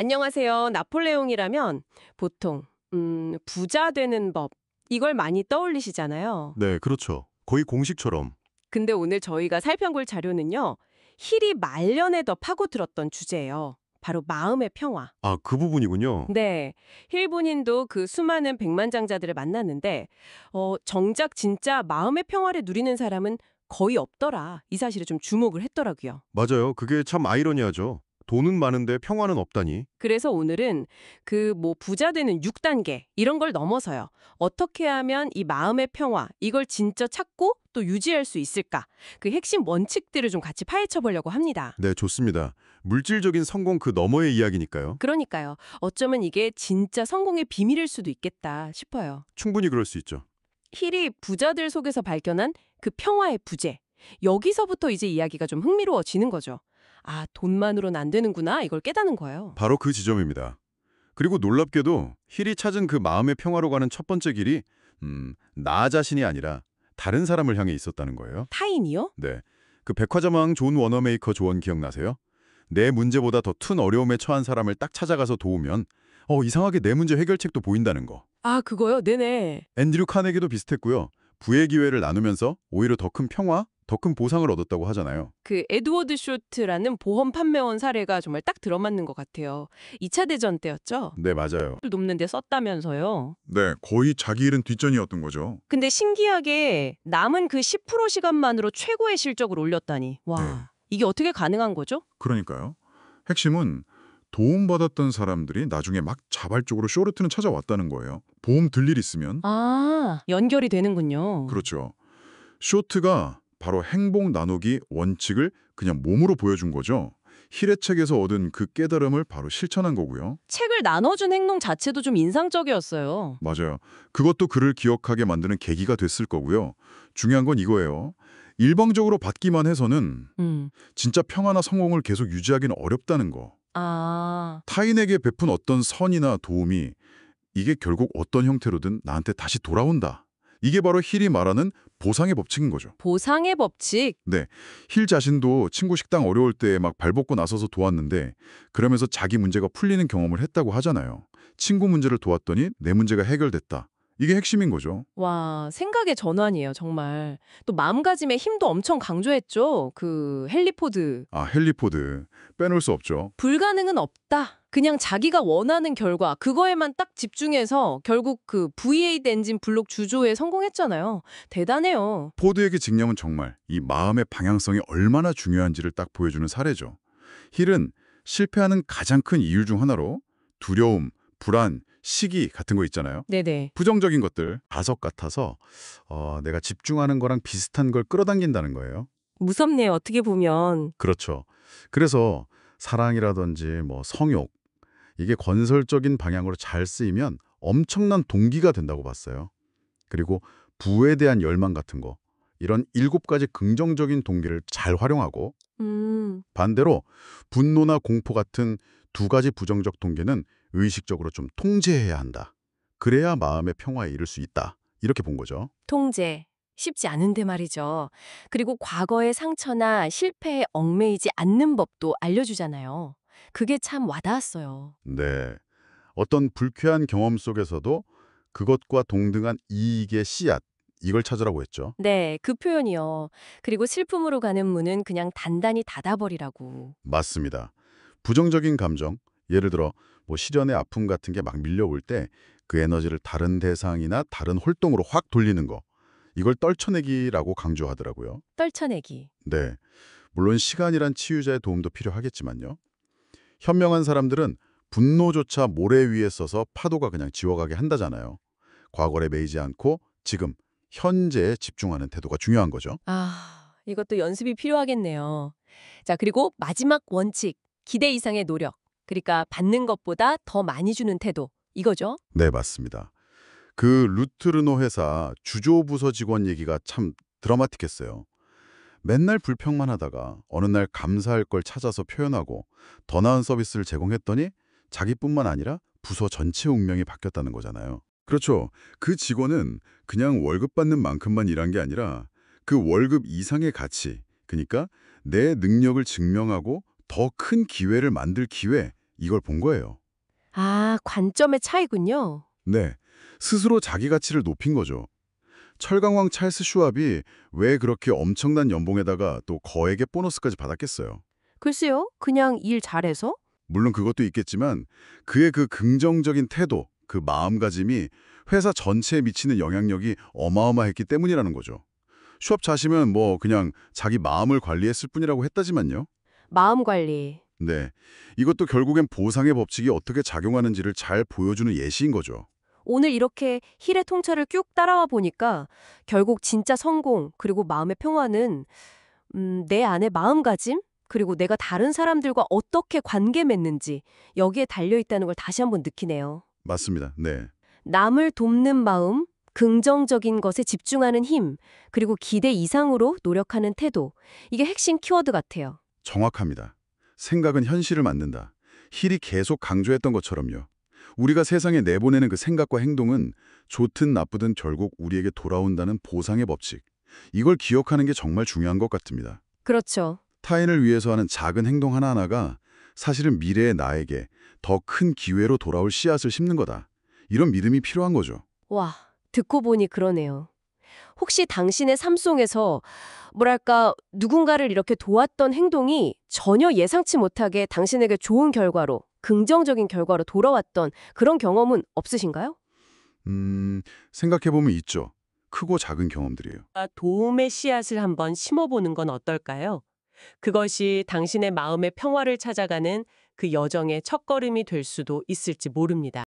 안녕하세요. 나폴레옹이라면 보통 부자 되는 법 이걸 많이 떠올리시잖아요. 네, 그렇죠. 거의 공식처럼. 근데 오늘 저희가 살펴볼 자료는요. 힐이 말년에 더 파고들었던 주제예요. 바로 마음의 평화. 아, 그 부분이군요. 네. 힐 본인도 그 수많은 백만장자들을 만났는데 정작 진짜 마음의 평화를 누리는 사람은 거의 없더라. 이 사실에 좀 주목을 했더라고요. 맞아요. 그게 참 아이러니하죠. 돈은 많은데 평화는 없다니. 그래서 오늘은 그 부자 되는 6단계 이런 걸 넘어서요. 어떻게 하면 이 마음의 평화 이걸 진짜 찾고 또 유지할 수 있을까? 그 핵심 원칙들을 좀 같이 파헤쳐 보려고 합니다. 네, 좋습니다. 물질적인 성공 그 너머의 이야기니까요. 그러니까요. 어쩌면 이게 진짜 성공의 비밀일 수도 있겠다 싶어요. 충분히 그럴 수 있죠. 힐이 부자들 속에서 발견한 그 평화의 부재. 여기서부터 이제 이야기가 좀 흥미로워지는 거죠. 아, 돈만으로는 안 되는구나. 이걸 깨닫는 거예요. 바로 그 지점입니다. 그리고 놀랍게도 힐이 찾은 그 마음의 평화로 가는 첫 번째 길이 나 자신이 아니라 다른 사람을 향해 있었다는 거예요. 타인이요? 네, 그 백화점왕 존 워너메이커 조언 기억나세요? 내 문제보다 더 큰 어려움에 처한 사람을 딱 찾아가서 도우면 이상하게 내 문제 해결책도 보인다는 거. 아, 그거요? 네네. 앤드류 카네기도 비슷했고요. 부의 기회를 나누면서 오히려 더 큰 평화, 더 큰 보상을 얻었다고 하잖아요. 그 에드워드 쇼트라는 보험 판매원 사례가 정말 딱 들어맞는 것 같아요. 2차 대전 때였죠? 네, 맞아요. 높는 데 썼다면서요. 네, 거의 자기 일은 뒷전이었던 거죠. 근데 신기하게 남은 그 10% 시간만으로 최고의 실적을 올렸다니. 와, 네. 이게 어떻게 가능한 거죠? 그러니까요. 핵심은 도움받았던 사람들이 나중에 막 자발적으로 쇼르트는 찾아왔다는 거예요. 보험 들 일 있으면. 아, 연결이 되는군요. 그렇죠. 쇼트가 바로 행복 나누기 원칙을 그냥 몸으로 보여준 거죠. 힐의 책에서 얻은 그 깨달음을 바로 실천한 거고요. 책을 나눠준 행동 자체도 좀 인상적이었어요. 맞아요. 그것도 그를 기억하게 만드는 계기가 됐을 거고요. 중요한 건 이거예요. 일방적으로 받기만 해서는 진짜 평화나 성공을 계속 유지하기는 어렵다는 거. 아, 타인에게 베푼 어떤 선이나 도움이 이게 결국 어떤 형태로든 나한테 다시 돌아온다. 이게 바로 힐이 말하는 보상의 법칙인 거죠. 보상의 법칙. 네, 힐 자신도 친구 식당 어려울 때 막 발벗고 나서서 도왔는데 그러면서 자기 문제가 풀리는 경험을 했다고 하잖아요. 친구 문제를 도왔더니 내 문제가 해결됐다. 이게 핵심인 거죠. 와, 생각의 전환이에요, 정말. 또 마음가짐의 힘도 엄청 강조했죠. 그 헨리 포드. 아, 헨리 포드. 빼놓을 수 없죠. 불가능은 없다. 그냥 자기가 원하는 결과, 그거에만 딱 집중해서 결국 그 V8 엔진 블록 주조에 성공했잖아요. 대단해요. 포드에게 직념은 정말 이 마음의 방향성이 얼마나 중요한지를 딱 보여주는 사례죠. 힐은 실패하는 가장 큰 이유 중 하나로 두려움, 불안, 시기 같은 거 있잖아요. 네네. 부정적인 것들, 자석 같아서 내가 집중하는 거랑 비슷한 걸 끌어당긴다는 거예요. 무섭네요, 어떻게 보면. 그렇죠. 그래서 사랑이라든지 뭐 성욕, 이게 건설적인 방향으로 잘 쓰이면 엄청난 동기가 된다고 봤어요. 그리고 부에 대한 열망 같은 거, 이런 7가지 긍정적인 동기를 잘 활용하고 반대로 분노나 공포 같은 2가지 부정적 동기는 의식적으로 좀 통제해야 한다. 그래야 마음의 평화에 이를 수 있다. 이렇게 본 거죠. 통제. 쉽지 않은데 말이죠. 그리고 과거의 상처나 실패에 얽매이지 않는 법도 알려주잖아요. 그게 참 와닿았어요. 네. 어떤 불쾌한 경험 속에서도 그것과 동등한 이익의 씨앗, 이걸 찾으라고 했죠. 네, 그 표현이요. 그리고 슬픔으로 가는 문은 그냥 단단히 닫아버리라고. 맞습니다. 부정적인 감정, 예를 들어 뭐 시련의 아픔 같은 게 막 밀려올 때 그 에너지를 다른 대상이나 다른 활동으로 확 돌리는 거. 이걸 떨쳐내기라고 강조하더라고요. 떨쳐내기. 네. 물론 시간이란 치유자의 도움도 필요하겠지만요. 현명한 사람들은 분노조차 모래 위에 써서 파도가 그냥 지워가게 한다잖아요. 과거에 매이지 않고 지금, 현재에 집중하는 태도가 중요한 거죠. 아, 이것도 연습이 필요하겠네요. 자, 그리고 마지막 원칙. 기대 이상의 노력. 그러니까 받는 것보다 더 많이 주는 태도. 이거죠? 네, 맞습니다. 그 루트르노 회사 주조부서 직원 얘기가 참 드라마틱했어요. 맨날 불평만 하다가 어느 날 감사할 걸 찾아서 표현하고 더 나은 서비스를 제공했더니 자기뿐만 아니라 부서 전체 운명이 바뀌었다는 거잖아요. 그렇죠. 그 직원은 그냥 월급 받는 만큼만 일한 게 아니라 그 월급 이상의 가치, 그러니까 내 능력을 증명하고 더 큰 기회를 만들 기회, 이걸 본 거예요. 아, 관점의 차이군요. 네, 스스로 자기 가치를 높인 거죠. 철강왕 찰스 슈왑이 왜 그렇게 엄청난 연봉에다가 또 거액의 보너스까지 받았겠어요? 글쎄요, 그냥 일 잘해서? 물론 그것도 있겠지만 그의 그 긍정적인 태도, 그 마음가짐이 회사 전체에 미치는 영향력이 어마어마했기 때문이라는 거죠. 슈왑 자신은 뭐 그냥 자기 마음을 관리했을 뿐이라고 했다지만요. 마음 관리. 네, 이것도 결국엔 보상의 법칙이 어떻게 작용하는지를 잘 보여주는 예시인 거죠. 오늘 이렇게 힐의 통찰을 쭉 따라와 보니까 결국 진짜 성공 그리고 마음의 평화는 내 안의 마음가짐 그리고 내가 다른 사람들과 어떻게 관계 맺는지 여기에 달려 있다는 걸 다시 한번 느끼네요. 맞습니다. 네, 남을 돕는 마음, 긍정적인 것에 집중하는 힘, 그리고 기대 이상으로 노력하는 태도. 이게 핵심 키워드 같아요. 정확합니다. 생각은 현실을 만든다. 힐이 계속 강조했던 것처럼요. 우리가 세상에 내보내는 그 생각과 행동은 좋든 나쁘든 결국 우리에게 돌아온다는 보상의 법칙. 이걸 기억하는 게 정말 중요한 것 같습니다. 그렇죠. 타인을 위해서 하는 작은 행동 하나하나가 사실은 미래의 나에게 더 큰 기회로 돌아올 씨앗을 심는 거다. 이런 믿음이 필요한 거죠. 와, 듣고 보니 그러네요. 혹시 당신의 삶 속에서 뭐랄까 누군가를 이렇게 도왔던 행동이 전혀 예상치 못하게 당신에게 좋은 결과로, 긍정적인 결과로 돌아왔던 그런 경험은 없으신가요? 생각해보면 있죠. 크고 작은 경험들이에요. 도움의 씨앗을 한번 심어보는 건 어떨까요? 그것이 당신의 마음의 평화를 찾아가는 그 여정의 첫걸음이 될 수도 있을지 모릅니다.